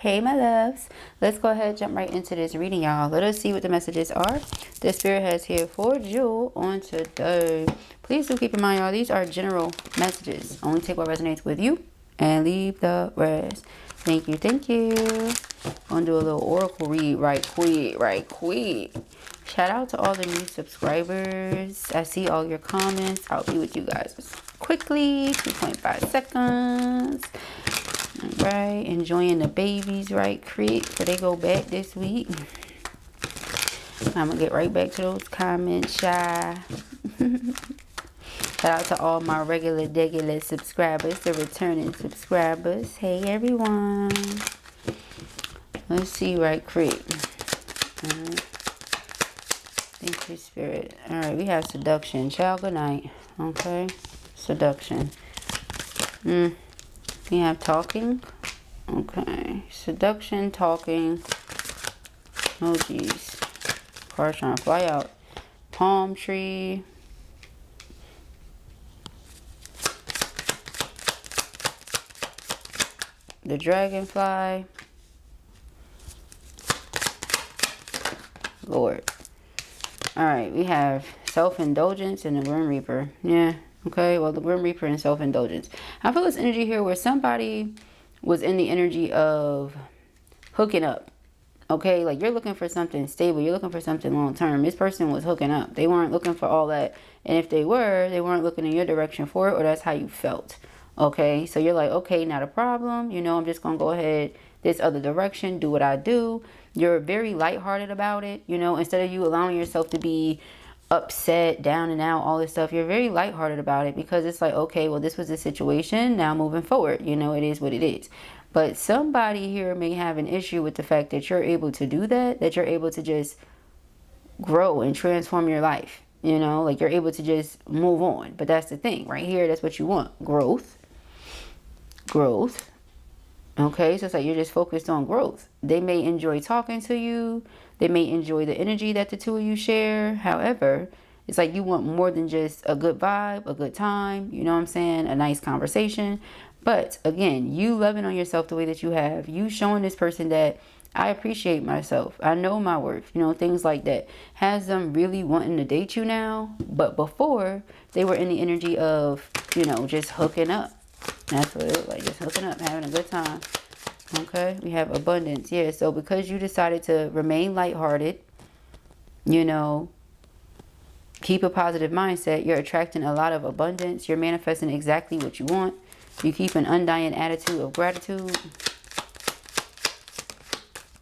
Hey my loves, let's go ahead and jump right into this reading, y'all. Let us see what the messages are the spirit has here for you on today. Please do keep in mind, y'all, these are general messages. Only take what resonates with you and leave the rest. Thank you, thank you. Gonna do a little oracle read right quick. Shout out to all the new subscribers. I see all your comments. I'll be with you guys quickly. 2.5 seconds. All right, enjoying the babies right quick so they go back this week. I'm gonna get right back to those comments, shy. Shout out to all my regular subscribers, the returning subscribers. Hey everyone. Let's see right quick. All right. Thank you, Spirit. All right, we have seduction. Child, good night. Okay, seduction. We have talking. Okay, seduction, talking. Oh, geez. Car's trying to fly out. Palm tree. The dragonfly. Lord. Alright, we have self-indulgence and the Grim Reaper. Yeah, okay. Well, the Grim Reaper and self-indulgence. I feel this energy here where somebody was in the energy of hooking up. Okay, like you're looking for something stable. You're looking for something long-term. This person was hooking up. They weren't looking for all that. And if they weren't looking in your direction for it, or that's how you felt. Okay, so you're like, okay, not a problem. You know, I'm just going to go ahead this other direction, do what I do. You're very lighthearted about it. You know, instead of you allowing yourself to be upset, down and out, all this stuff, you're very lighthearted about it because it's like, okay, well, this was the situation. Now moving forward, you know, it is what it is. But somebody here may have an issue with the fact that you're able to do that you're able to just grow and transform your life. You know, like you're able to just move on. But that's the thing right here. That's what you want. Growth. Okay, so it's like you're just focused on growth. They may enjoy talking to you. They may enjoy the energy that the two of you share. However, it's like you want more than just a good vibe, a good time. You know what I'm saying? A nice conversation. But again, you loving on yourself the way that you have. You showing this person that I appreciate myself. I know my worth. You know, things like that. Has them really wanting to date you now. But before, they were in the energy of, you know, just hooking up. That's what it looked like, just hooking up, having a good time. Okay, we have abundance. Yeah, so because you decided to remain lighthearted, you know, keep a positive mindset, you're attracting a lot of abundance. You're manifesting exactly what you want. You keep an undying attitude of gratitude.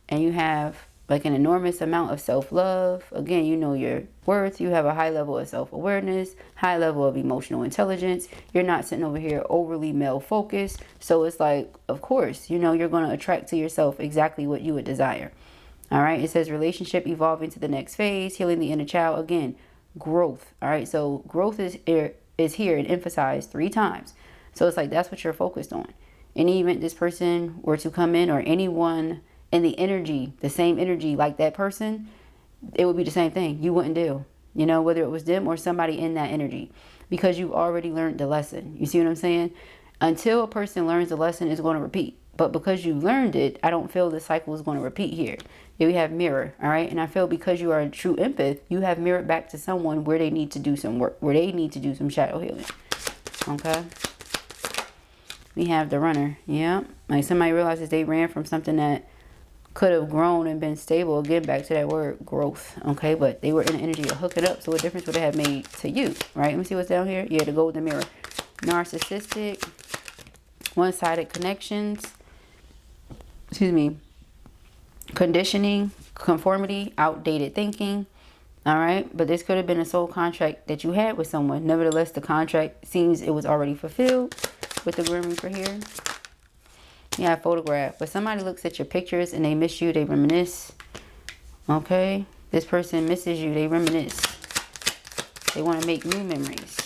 And you have like an enormous amount of self-love. Again, you know your worth. You have a high level of self-awareness, high level of emotional intelligence. You're not sitting over here overly male-focused. So it's like, of course, you know, you're going to attract to yourself exactly what you would desire. All right. It says relationship evolving to the next phase, healing the inner child. Again, growth. All right. So growth is here and emphasized 3 times. So it's like that's what you're focused on. In the event this person were to come in or anyone in the energy, the same energy like that person, it would be the same thing. You wouldn't do, you know, whether it was them or somebody in that energy, because you've already learned the lesson. You see what I'm saying? Until a person learns the lesson, it's going to repeat. But because you learned it, I don't feel the cycle is going to repeat here. Here we have mirror, all right? And I feel because you are a true empath, you have mirrored back to someone where they need to do some work, where they need to do some shadow healing. Okay? We have the runner. Yeah. Like somebody realizes they ran from something that could have grown and been stable. Again, back to that word growth. Okay, but they were in the energy of hooking up. So what difference would it have made to you? Right? Let me see what's down here. Yeah, the golden mirror. Narcissistic. One-sided connections. Excuse me. Conditioning. Conformity. Outdated thinking. All right. But this could have been a soul contract that you had with someone. Nevertheless, the contract seems it was already fulfilled with the Grim Reaper here. You have photograph, but somebody looks at your pictures and they miss you, they reminisce. Okay, this person misses you, they reminisce. They want to make new memories,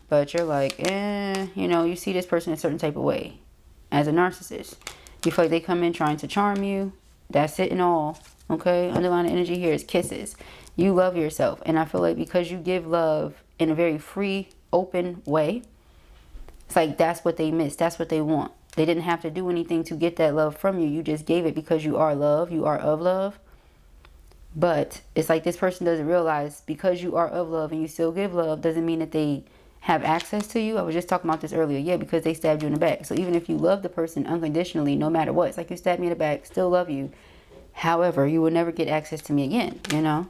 but you're like, you know, you see this person a certain type of way. As a narcissist, you feel like they come in trying to charm you. That's it and all. Okay, underlying energy here is kisses. You love yourself, and I feel like because you give love in a very free, open way, it's like that's what they miss. That's what they want. They didn't have to do anything to get that love from you. You just gave it because you are love. You are of love. But it's like this person doesn't realize because you are of love and you still give love doesn't mean that they have access to you. I was just talking about this earlier. Yeah, because they stabbed you in the back. So even if you love the person unconditionally, no matter what, it's like you stabbed me in the back, still love you. However, you will never get access to me again, you know?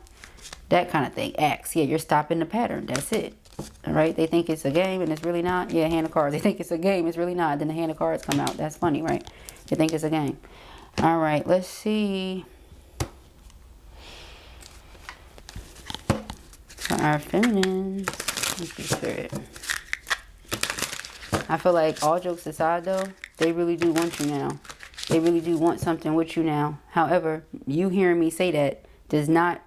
That kind of thing. Acts. Yeah, you're stopping the pattern. That's it. All right? They think it's a game and it's really not. Yeah, hand of cards. They think it's a game. It's really not. Then the hand of cards come out. That's funny, right? They think it's a game. All right, let's see. For our feminines. Let's be spirit. I feel like all jokes aside, though, they really do want you now. They really do want something with you now. However, you hearing me say that does not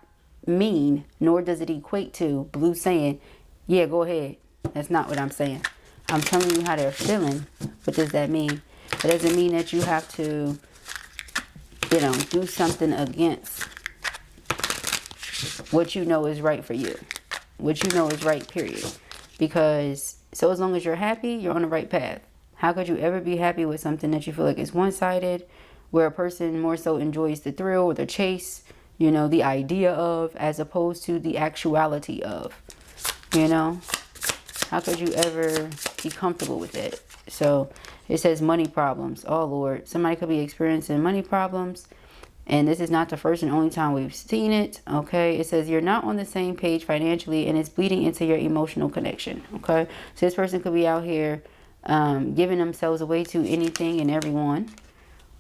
mean, nor does it equate to Blue saying, yeah, go ahead. That's not what I'm saying. I'm telling you how they're feeling. What does that mean? It doesn't mean that you have to, you know, do something against what you know is right for you. What you know is right, period. Because, so as long as you're happy, you're on the right path. How could you ever be happy with something that you feel like is one-sided, where a person more so enjoys the thrill or the chase, you know, the idea of, as opposed to the actuality of, you know? How could you ever be comfortable with it? So it says money problems. Oh, Lord. Somebody could be experiencing money problems. And this is not the first and only time we've seen it. Okay. It says you're not on the same page financially and it's bleeding into your emotional connection. Okay. So this person could be out here giving themselves away to anything and everyone.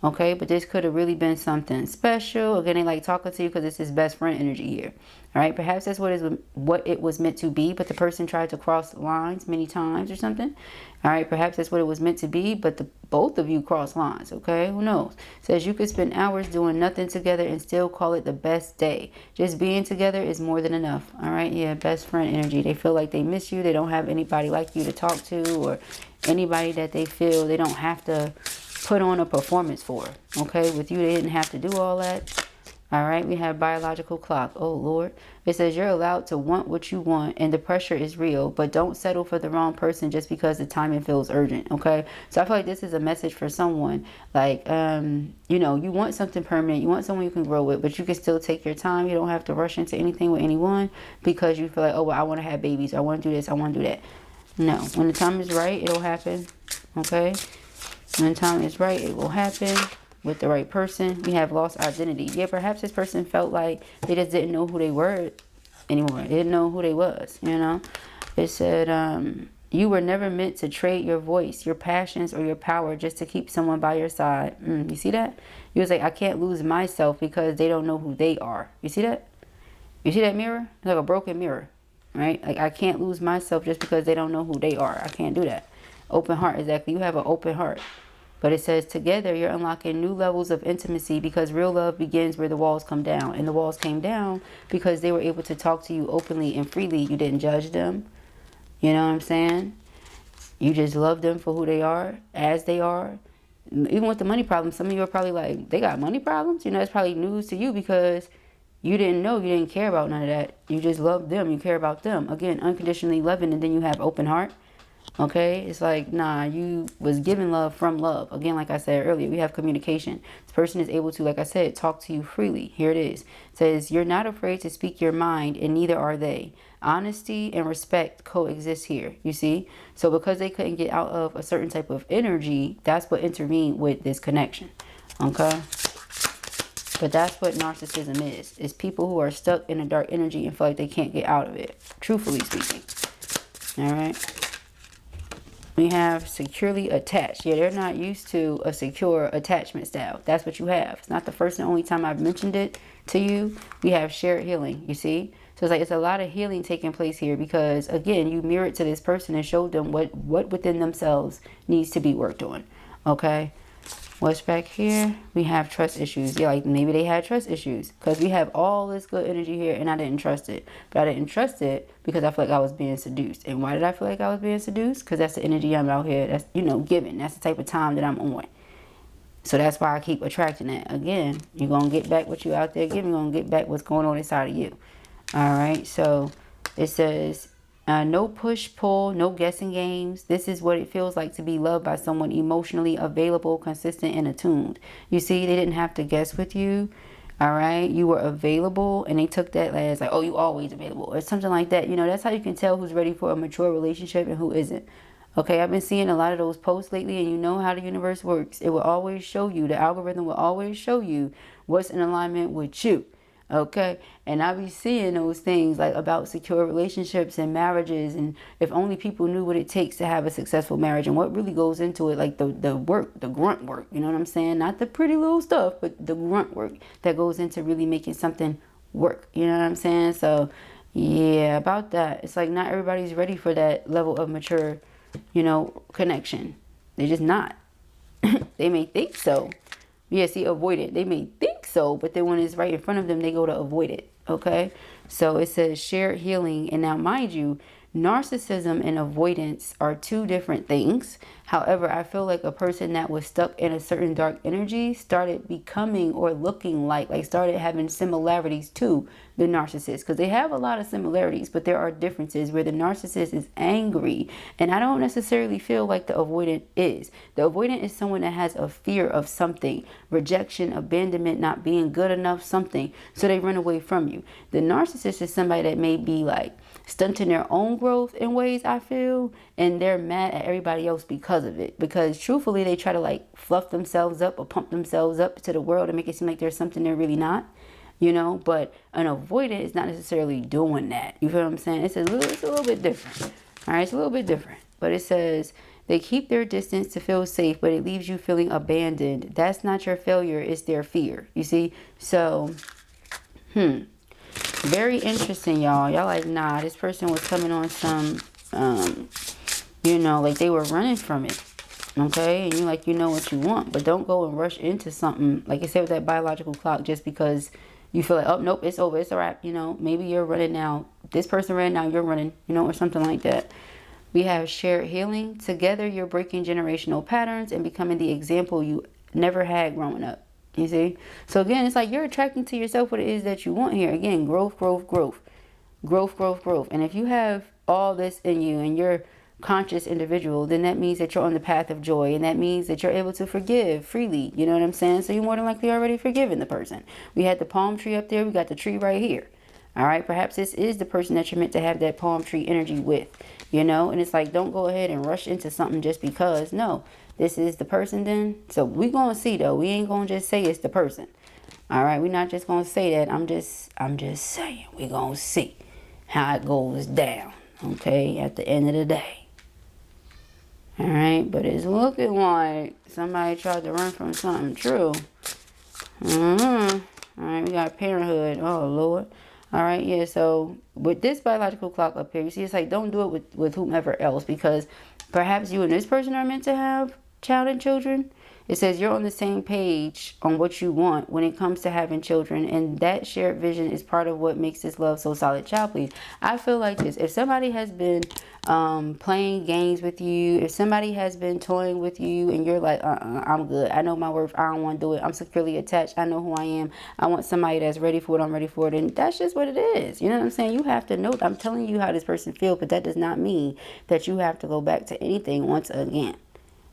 Okay, but this could have really been something special. Again, they like talking to you because it's his best friend energy here. All right, perhaps that's what it was meant to be, but the person tried to cross lines many times or something. All right, perhaps that's what it was meant to be, but both of you cross lines. Okay, who knows? It says you could spend hours doing nothing together and still call it the best day. Just being together is more than enough. All right, yeah, best friend energy. They feel like they miss you. They don't have anybody like you to talk to, or anybody that they feel they don't have to put on a performance for. Okay, with you they didn't have to do all that. All right, we have biological clock. Oh, Lord. It says you're allowed to want what you want and the pressure is real, but don't settle for the wrong person just because the timing feels urgent. Okay, so I feel like this is a message for someone. Like, you know, you want something permanent. You want someone you can grow with, but you can still take your time. You don't have to rush into anything with anyone because you feel like, oh, well, I want to have babies. I want to do this. I want to do that. No, when the time is right, it'll happen. Okay. When the time is right, it will happen with the right person. We have lost identity. Yeah, perhaps this person felt like they just didn't know who they were anymore. They didn't know who they was, you know. It said, you were never meant to trade your voice, your passions, or your power just to keep someone by your side. You see that? You was like, I can't lose myself because they don't know who they are. You see that? You see that mirror? It's like a broken mirror, right? Like, I can't lose myself just because they don't know who they are. I can't do that. Open heart, exactly. You have an open heart. But it says together you're unlocking new levels of intimacy because real love begins where the walls come down. And the walls came down because they were able to talk to you openly and freely. You didn't judge them. You know what I'm saying? You just love them for who they are, as they are. Even with the money problems, some of you are probably like, they got money problems? You know, it's probably news to you because you didn't know, you didn't care about none of that. You just love them. You care about them. Again, unconditionally loving, and then you have open heart. Okay, it's like, nah, you was given love from love. Again, like I said earlier, we have communication. This person is able to, like I said, talk to you freely. Here it is. It says, you're not afraid to speak your mind, and neither are they. Honesty and respect coexist here, you see? So because they couldn't get out of a certain type of energy, that's what intervened with this connection. Okay? But that's what narcissism is. It's people who are stuck in a dark energy and feel like they can't get out of it, truthfully speaking. All right? We have securely attached. Yeah, they're not used to a secure attachment style. That's what you have. It's not the first and only time I've mentioned it to you. We have shared healing, you see? So it's like it's a lot of healing taking place here because, again, you mirrored to this person and showed them what within themselves needs to be worked on, okay? What's back here? We have trust issues. Yeah, like maybe they had trust issues because we have all this good energy here and I didn't trust it. But I didn't trust it because I feel like I was being seduced. And why did I feel like I was being seduced? Because that's the energy I'm out here. That's, you know, giving. That's the type of time that I'm on. So that's why I keep attracting that. Again, you're going to get back what you out there giving. You're going to get back what's going on inside of you. All right. So it says No push pull, no guessing games. This is what it feels like to be loved by someone emotionally available, consistent, and attuned. You see, they didn't have to guess with you. All right, you were available, and they took that as like, oh, you always available, or something like that. You know, that's how you can tell who's ready for a mature relationship and who isn't. Okay, I've been seeing a lot of those posts lately, and you know how the universe works. It will always show you, the algorithm will always show you what's in alignment with you. Okay, and I be seeing those things like about secure relationships and marriages, and if only people knew what it takes to have a successful marriage and what really goes into it, like the work, the grunt work, you know what I'm saying? Not the pretty little stuff, but the grunt work that goes into really making something work, you know what I'm saying? So yeah, about that, it's like not everybody's ready for that level of mature, you know, connection. They're just not. They may think so. Yeah, see, avoid it. They may think so, but then when it's right in front of them, they go to avoid it. Okay? So it says shared healing. And now, mind you, narcissism and avoidance are two different things. However, I feel like a person that was stuck in a certain dark energy started becoming or looking like started having similarities to the narcissist, because they have a lot of similarities, but there are differences where the narcissist is angry, and I don't necessarily feel like the avoidant is. The avoidant is someone that has a fear of something, rejection, abandonment, not being good enough, something, so they run away from you. The narcissist is somebody that may be like stunting their own growth in ways, I feel, and they're mad at everybody else because of it, because truthfully they try to like fluff themselves up or pump themselves up to the world and make it seem like there's something they're really not, you know. But an avoidant is not necessarily doing that. You feel what I'm saying? It's a little bit different. All right, it's a little bit different. But it says they keep their distance to feel safe, but it leaves you feeling abandoned. That's not your failure, it's their fear. You see? So very interesting, y'all. Y'all like, nah, this person was coming on some you know, like they were running from it. Okay, and you like, you know what you want, but don't go and rush into something like I said with that biological clock just because you feel like, oh nope, it's over, it's a wrap. You know, maybe you're running now, this person ran, now you're running, you know, or something like that. We have shared healing. Together you're breaking generational patterns and becoming the example you never had growing up. You see? So again, it's like you're attracting to yourself what it is that you want here. Again, growth, growth, growth. Growth, growth, growth. And if you have all this in you and you're conscious individual, then that means that you're on the path of joy, and that means that you're able to forgive freely. You know what I'm saying? So you're more than likely already forgiven the person. We had the palm tree up there. We got the tree right here. All right. Perhaps this is the person that you're meant to have that palm tree energy with, you know, and it's like, don't go ahead and rush into something just because. No, this is the person then. So we going to see though. We ain't going to just say it's the person. All right. We're not just going to say that. I'm just saying we're going to see how it goes down. Okay. At the end of the day. All right. But it's looking like somebody tried to run from something true. All right. We got parenthood. Oh, Lord. All right, yeah, so with this biological clock up here, you see, it's like, don't do it with whomever else, because perhaps you and this person are meant to have child and children. It says you're on the same page on what you want when it comes to having children, and that shared vision is part of what makes this love so solid. Child, please. I feel like this. If somebody has been playing games with you, if somebody has been toying with you and you're like, I'm good, I know my worth, I don't want to do it, I'm securely attached, I know who I am, I want somebody that's ready for it, I'm ready for it, and that's just what it is. You know what I'm saying? You have to know. I'm telling you how this person feels, but that does not mean that you have to go back to anything once again.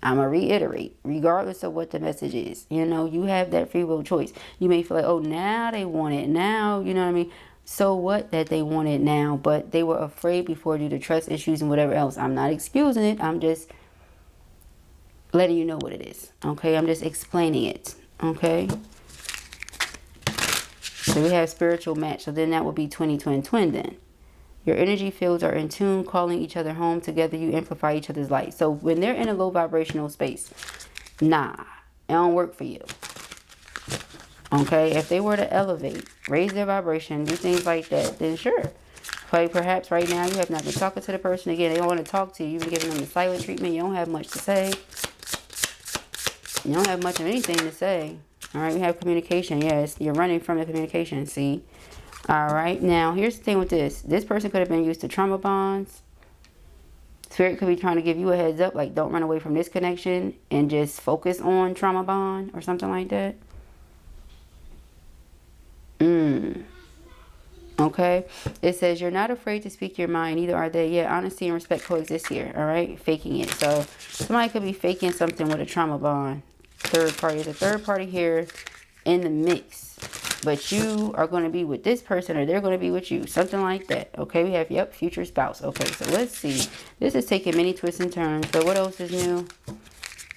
I'm going to reiterate, regardless of what the message is, you know, you have that free will choice. You may feel like, oh, now they want it now, you know what I mean? So what that they want it now, but they were afraid before due to trust issues and whatever else. I'm not excusing it. I'm just letting you know what it is. Okay. I'm just explaining it. Okay. So we have spiritual match. So then that would be 20 then. Your energy fields are in tune, calling each other home. Together you amplify each other's light. So when they're in a low vibrational space, nah, it don't work for you. Okay, if they were to elevate, raise their vibration, do things like that, then sure. Like perhaps right now you have not been talking to the person. Again, they don't want to talk to you. You've been giving them the silent treatment. You don't have much to say. You don't have much of anything to say. All right, we have communication. Yes, you're running from the communication, see? All right, now here's the thing with this. This person could have been used to trauma bonds. Spirit could be trying to give you a heads up, like don't run away from this connection and just focus on trauma bond or something like that. Okay, it says you're not afraid to speak your mind, neither are they. Yeah, honesty and respect coexist here. All right, faking it. So somebody could be faking something with a trauma bond. Third party, is a third party here in the mix, but you are going to be with this person, or they're going to be with you, something like that. Okay, we have, yep, future spouse. Okay, so let's see. This is taking many twists and turns. So what else is new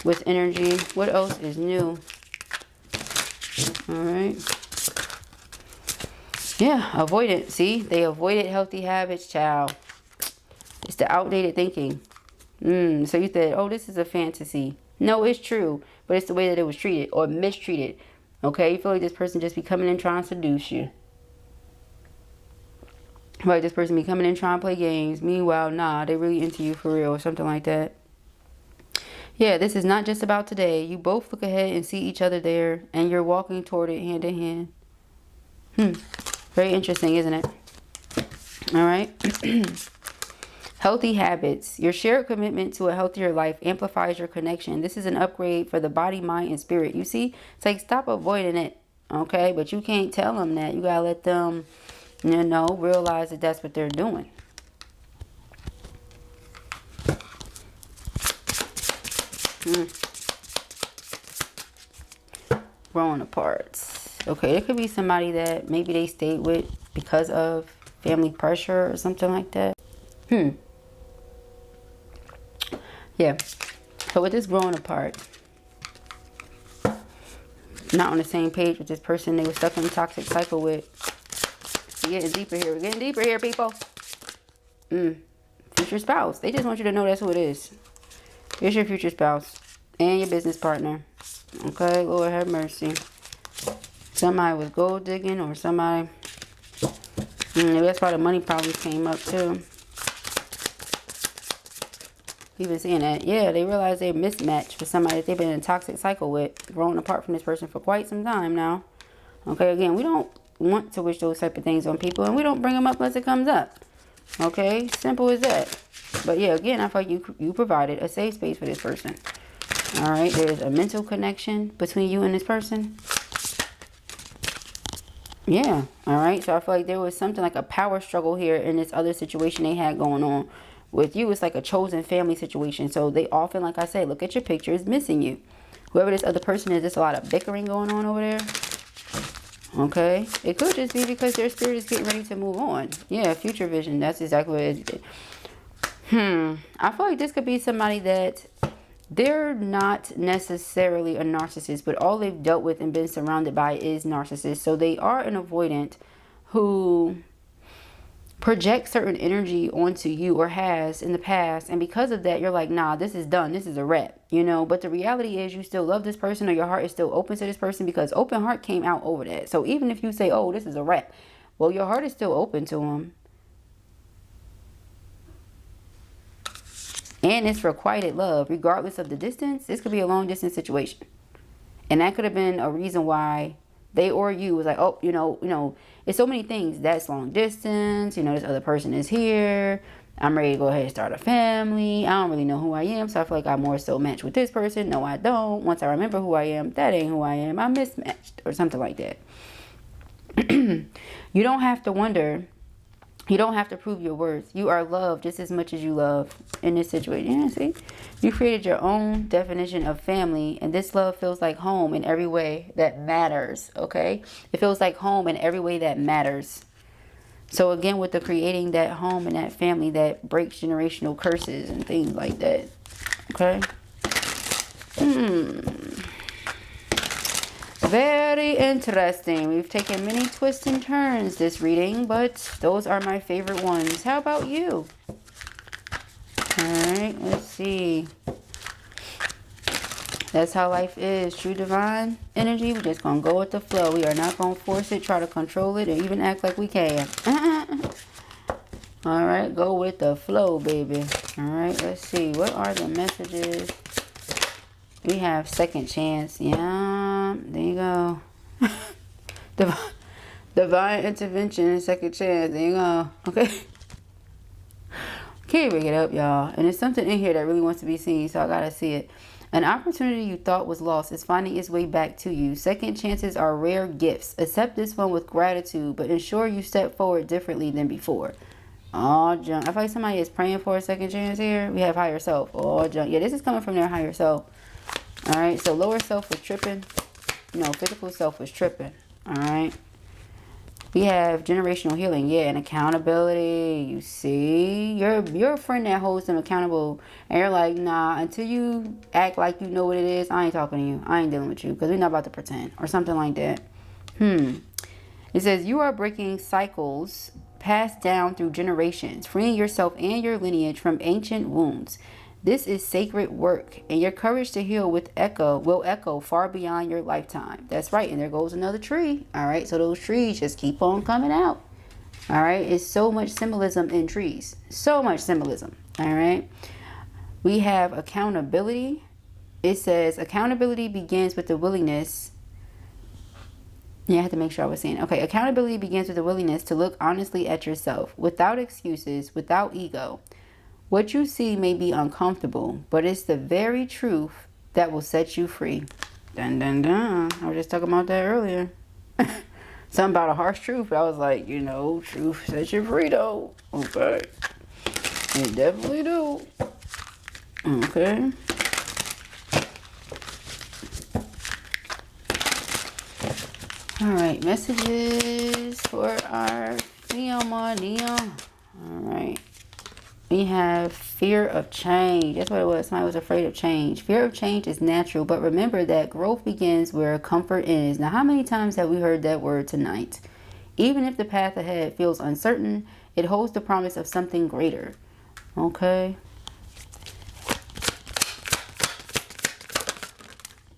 with energy? What else is new? All right. Yeah, avoidant. See, they avoided healthy habits, child. It's the outdated thinking. So you said, oh, this is a fantasy. No, it's true, but it's the way that it was treated or mistreated. Okay, you feel like this person just be coming in trying to seduce you. Like this person be coming in trying to play games. Meanwhile, nah, they really into you for real or something like that. Yeah, this is not just about today. You both look ahead and see each other there, and you're walking toward it hand in hand. Very interesting, isn't it? All right. Healthy habits. Your shared commitment to a healthier life amplifies your connection. This is an upgrade for the body, mind, and spirit. You see? It's like, stop avoiding it. Okay? But you can't tell them that. You got to let them, you know, realize that that's what they're doing. Growing apart. Okay, it could be somebody that maybe they stayed with because of family pressure or something like that. Yeah. So with this growing apart, not on the same page with this person they were stuck in a toxic cycle with. We're getting deeper here. We're getting deeper here, people. Future spouse. They just want you to know that's who it is. Here's your future spouse and your business partner. Okay, Lord have mercy. Somebody was gold digging, or somebody, maybe that's why the money problems came up too. We've been seeing that. Yeah, they realize they're mismatched for somebody that they've been in a toxic cycle with, growing apart from this person for quite some time now. Okay, again, we don't want to wish those type of things on people, and we don't bring them up unless it comes up. Okay, simple as that. But yeah, again, I feel like you provided a safe space for this person. All right, there's a mental connection between you and this person. Yeah, all right. So I feel like there was something like a power struggle here in this other situation they had going on. With you, it's like a chosen family situation. So they often, like I said, look at your picture, is missing you. Whoever this other person is, there's a lot of bickering going on over there. Okay. It could just be because their spirit is getting ready to move on. Yeah, future vision. That's exactly what it is. I feel like this could be somebody that they're not necessarily a narcissist, but all they've dealt with and been surrounded by is narcissists. So they are an avoidant who projects certain energy onto you, or has in the past. And because of that, you're like, nah, this is done. This is a wrap, you know. But the reality is you still love this person, or your heart is still open to this person, because open heart came out over that. So even if you say, oh, this is a wrap, well, your heart is still open to them. And it's requited love, regardless of the distance. This could be a long distance situation. And that could have been a reason why they or you was like, oh, you know, it's so many things. That's long distance. You know, this other person is here. I'm ready to go ahead and start a family. I don't really know who I am. So I feel like I'm more so matched with this person. No, I don't. Once I remember who I am, that ain't who I am. I'm mismatched or something like that. You don't have to wonder. You don't have to prove your worth. You are loved just as much as you love in this situation. Yeah, see? You created your own definition of family, and this love feels like home in every way that matters, okay? It feels like home in every way that matters. So again, with the creating that home and that family that breaks generational curses and things like that, okay? Very interesting. We've taken many twists and turns this reading, but those are my favorite ones. How about you? Alright, let's see. That's how life is. True divine energy. We're just going to go with the flow. We are not going to force it, try to control it, or even act like we can. Alright, go with the flow, baby. Alright, let's see. What are the messages? We have second chance. Yeah, there you go. Divine intervention and second chance. There you go. Okay. Can't bring it up, y'all. And there's something in here that really wants to be seen, so I gotta see it. An opportunity you thought was lost is finding its way back to you. Second chances are rare gifts. Accept this one with gratitude, but ensure you step forward differently than before. Oh, junk. I feel like somebody is praying for a second chance here. We have higher self. Oh, junk. Yeah, this is coming from their higher self. All right, so lower self was tripping. No, physical self was tripping. All right. We have generational healing, yeah, and accountability. You see, you're a friend that holds them accountable, and you're like, nah, until you act like you know what it is, I ain't talking to you. I ain't dealing with you, because we're not about to pretend, or something like that. It says, you are breaking cycles passed down through generations, freeing yourself and your lineage from ancient wounds. This is sacred work, and your courage to heal will echo far beyond your lifetime. That's right, and there goes another tree. All right, so those trees just keep on coming out. All right, it's so much symbolism in trees. So much symbolism. All right, we have accountability. It says accountability begins with the willingness. Yeah, I had to make sure I was saying. Okay, accountability begins with the willingness to look honestly at yourself, without excuses, without ego. What you see may be uncomfortable, but it's the very truth that will set you free. Dun, dun, dun. I was just talking about that earlier. Something about a harsh truth. I was like, you know, truth sets you free, though. Okay. It definitely do. Okay. All right. Messages for our Neon. All right. We have fear of change. That's what it was. Somebody was afraid of change. Fear of change is natural, but remember that growth begins where comfort ends. Now, how many times have we heard that word tonight? Even if the path ahead feels uncertain, it holds the promise of something greater. Okay.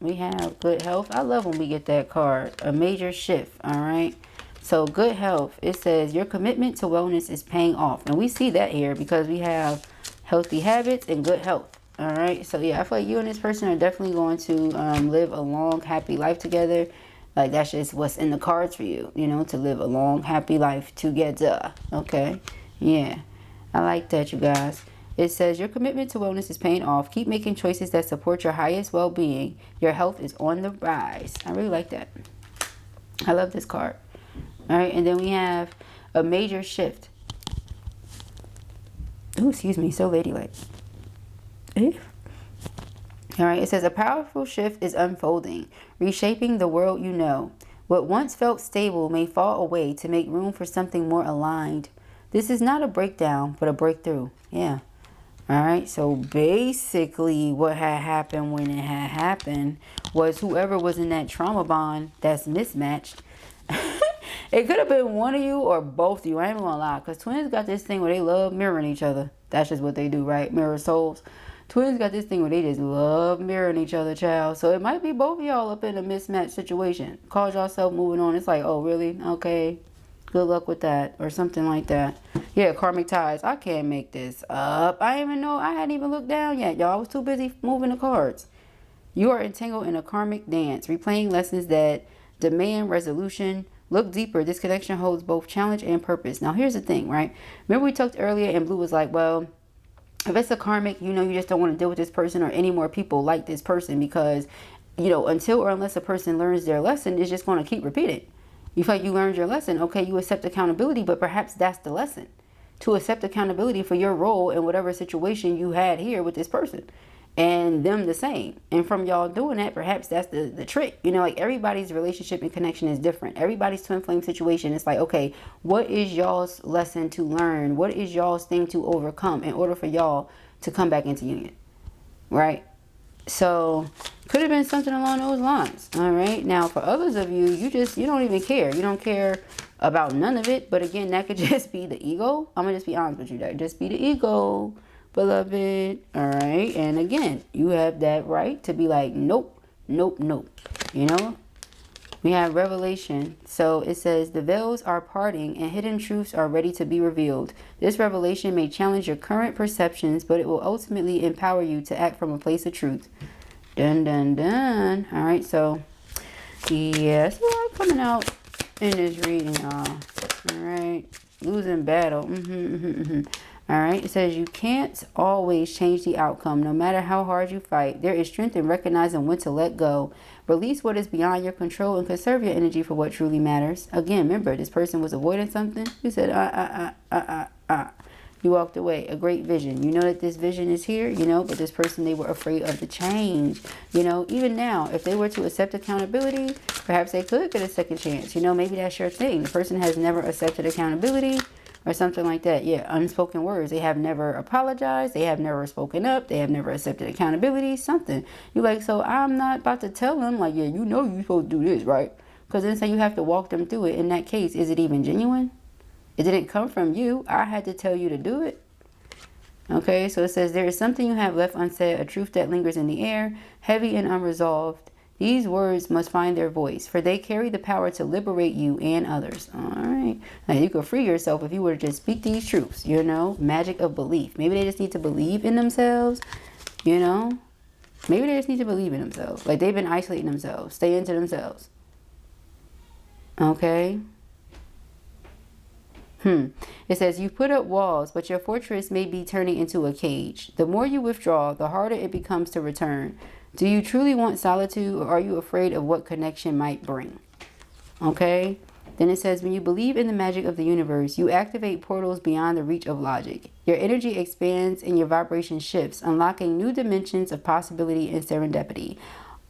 We have good health. I love when we get that card. A major shift. All right. So good health, it says your commitment to wellness is paying off. And we see that here because we have healthy habits and good health. All right. So yeah, I feel like you and this person are definitely going to live a long, happy life together. Like that's just what's in the cards for you, you know, to live a long, happy life together. Okay. Yeah. I like that, you guys. It says your commitment to wellness is paying off. Keep making choices that support your highest well-being. Your health is on the rise. I really like that. I love this card. All right, and then we have a major shift. Oh, excuse me, so ladylike. All right, it says a powerful shift is unfolding, reshaping the world you know. What once felt stable may fall away to make room for something more aligned. This is not a breakdown, but a breakthrough. Yeah. All right, so basically what had happened when it had happened was whoever was in that trauma bond that's mismatched. It could have been one of you or both of you. I ain't gonna lie, because twins got this thing where they love mirroring each other. That's just what they do, right? Mirror souls. Twins got this thing where they just love mirroring each other, child. So it might be both of y'all up in a mismatched situation. Cause yourself moving on. It's like, oh, really? Okay. Good luck with that. Or something like that. Yeah, karmic ties. I can't make this up. I didn't even know. I hadn't even looked down yet, y'all. I was too busy moving the cards. You are entangled in a karmic dance, replaying lessons that demand resolution. Look deeper. This connection holds both challenge and purpose. Now, here's the thing, right? Remember we talked earlier and Blue was like, well, if it's a karmic, you know, you just don't want to deal with this person or any more people like this person because, you know, until or unless a person learns their lesson, it's just going to keep repeating. You feel like you learned your lesson. Okay, you accept accountability, but perhaps that's the lesson. To accept accountability for your role in whatever situation you had here with this person. And them the same. And from y'all doing that, perhaps that's the trick. You know, like everybody's relationship and connection is different. Everybody's twin flame situation. It's like, okay, what is y'all's lesson to learn? What is y'all's thing to overcome in order for y'all to come back into union? Right? So could have been something along those lines. All right. Now, for others of you, you don't even care. You don't care about none of it. But again, that could just be the ego. I'm going to just be honest with you. That could just be the ego. Beloved, all right, and again, you have that right to be like, nope, nope, nope, you know. We have revelation, so it says the veils are parting and hidden truths are ready to be revealed. This revelation may challenge your current perceptions, but it will ultimately empower you to act from a place of truth. Dun dun dun. All right, so yes, a lot coming out in this reading, y'all. All right, losing battle. All right, it says you can't always change the outcome, no matter how hard you fight. There is strength in recognizing when to let go. Release what is beyond your control and conserve your energy for what truly matters. Again, remember, this person was avoiding something. You said, You walked away. A great vision. You know that this vision is here, you know, but this person, they were afraid of the change. You know, even now, if they were to accept accountability, perhaps they could get a second chance. You know, maybe that's your thing. The person has never accepted accountability, or something like that. Yeah, unspoken words. They have never apologized. They have never spoken up. They have never accepted accountability. Something. You're like, so I'm not about to tell them, like, yeah, you know you're supposed to do this, right? Because then say you have to walk them through it. In that case, is it even genuine? It didn't come from you. I had to tell you to do it. Okay, so it says there is something you have left unsaid, a truth that lingers in the air, heavy and unresolved. These words must find their voice, for they carry the power to liberate you and others. All right. Now, you could free yourself if you were to just speak these truths, you know, magic of belief. Maybe they just need to believe in themselves, you know. Maybe they just need to believe in themselves. Like they've been isolating themselves, stay into themselves. Okay. It says, you put up walls, but your fortress may be turning into a cage. The more you withdraw, the harder it becomes to return. Do you truly want solitude, or are you afraid of what connection might bring? Okay. Then it says, when you believe in the magic of the universe, you activate portals beyond the reach of logic. Your energy expands and your vibration shifts, unlocking new dimensions of possibility and serendipity.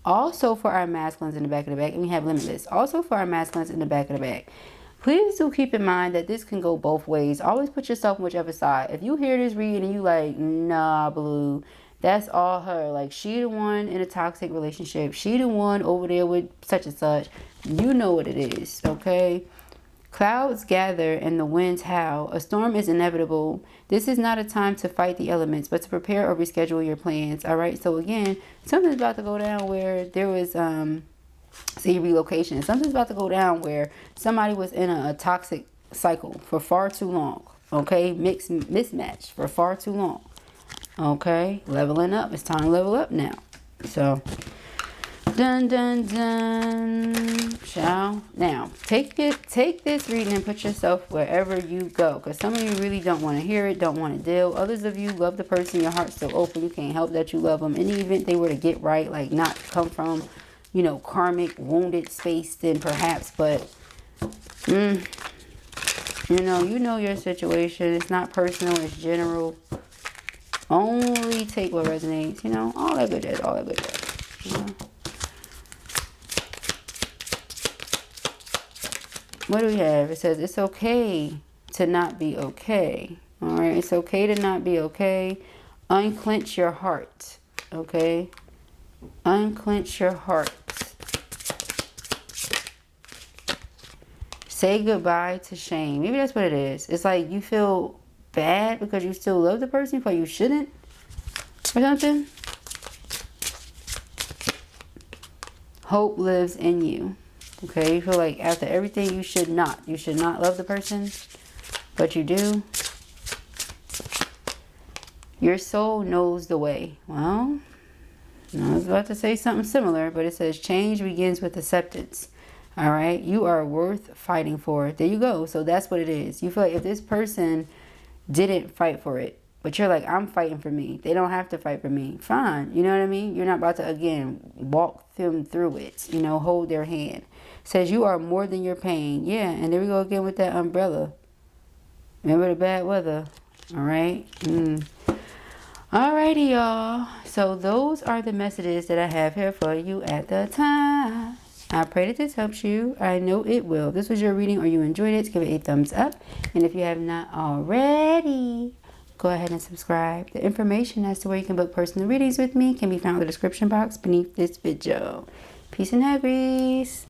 Also for our masculines in the back of the back, and we have limitless. Also for our masculines in the back of the back. Please do keep in mind that this can go both ways. Always put yourself on whichever side. If you hear this reading and you like, nah, blue, that's all her. Like, she the one in a toxic relationship. She the one over there with such and such. You know what it is, okay? Clouds gather and the winds howl. A storm is inevitable. This is not a time to fight the elements, but to prepare or reschedule your plans, all right? So, again, something's about to go down where there was, see, relocation. Something's about to go down where somebody was in a toxic cycle for far too long. Okay, mismatch for far too long. Okay, leveling up. It's time to level up now. So, dun dun dun. Shall now take this reading and put yourself wherever you go, because some of you really don't want to hear it, don't want to deal. Others of you love the person, your heart's still open. You can't help that you love them. In the event they were to get right, like not come from, you know, karmic wounded space, then perhaps, but you know your situation. It's not personal, it's general. Only take what resonates, you know, all that good jazz, you know. What do we have? It says it's okay to not be okay. All right, it's okay to not be okay. Unclench your heart, okay? Unclench your heart. Say goodbye to shame. Maybe that's what it is. It's like you feel bad because you still love the person, but you shouldn't, or something. Hope lives in you. Okay, you feel like after everything you should not love the person, but you do. Your soul knows the way. Well, I was about to say something similar, but it says change begins with acceptance. All right, you are worth fighting for. There you go. So that's what it is. You feel like if this person didn't fight for it, but you're like, I'm fighting for me. They don't have to fight for me. Fine. You know what I mean? You're not about to, again, walk them through it. You know, hold their hand. It says you are more than your pain. Yeah, and there we go again with that umbrella. Remember the bad weather. All right? Alrighty, y'all. So those are the messages that I have here for you at the time. I pray that this helps you. I know it will. If this was your reading or you enjoyed it, give it a thumbs up. And if you have not already, go ahead and subscribe. The information as to where you can book personal readings with me can be found in the description box beneath this video. Peace and ARIES.